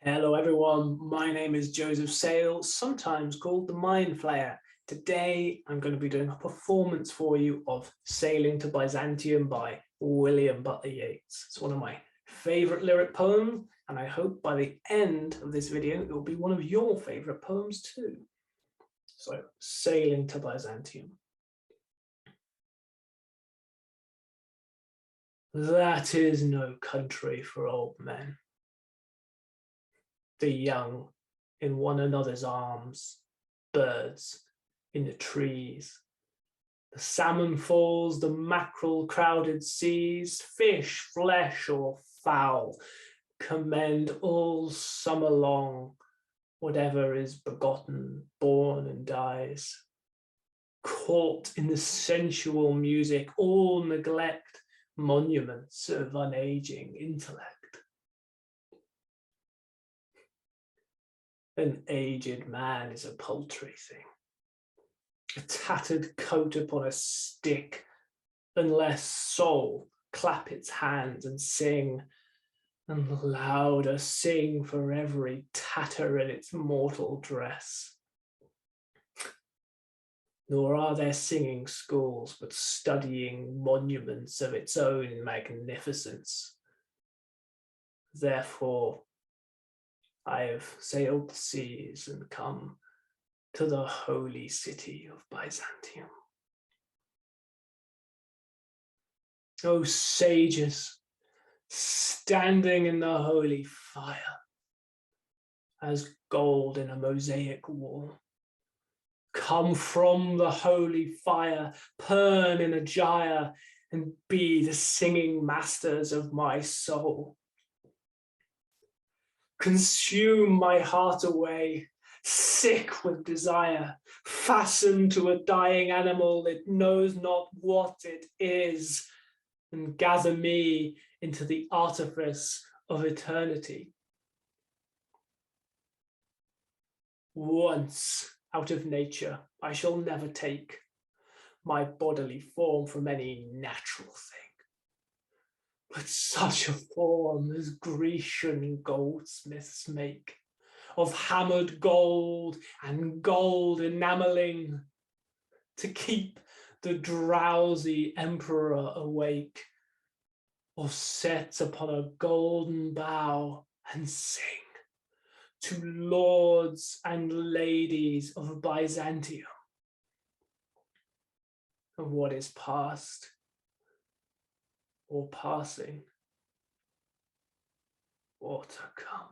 Hello everyone, my name is Joseph Sale, sometimes called the Mind Flayer. Today I'm going to be doing a performance for you of Sailing to Byzantium by William Butler Yeats. It's one of my favourite lyric poems, and I hope by the end of this video it will be one of your favourite poems too. So, Sailing to Byzantium. That is no country for old men. The young in one another's arms, birds in the trees. The salmon falls, the mackerel crowded seas, fish, flesh or fowl, commend all summer long, whatever is begotten, born and dies. Caught in the sensual music, all neglect monuments of unaging intellect. An aged man is a paltry thing, a tattered coat upon a stick, unless soul clap its hands and sing, and louder sing for every tatter in its mortal dress. Nor are there singing schools, but studying monuments of its own magnificence. Therefore, I have sailed the seas and come to the holy city of Byzantium. O sages, standing in the holy fire, as gold in a mosaic wall, come from the holy fire, burn in a gyre, and be the singing masters of my soul. Consume my heart away, sick with desire, fastened to a dying animal that knows not what it is, and gather me into the artifice of eternity. Once out of nature, I shall never take my bodily form from any natural thing, but such a form as Grecian goldsmiths make, of hammered gold and gold enameling, to keep the drowsy emperor awake, or set upon a golden bough and sing to lords and ladies of Byzantium of what is past or passing or to come.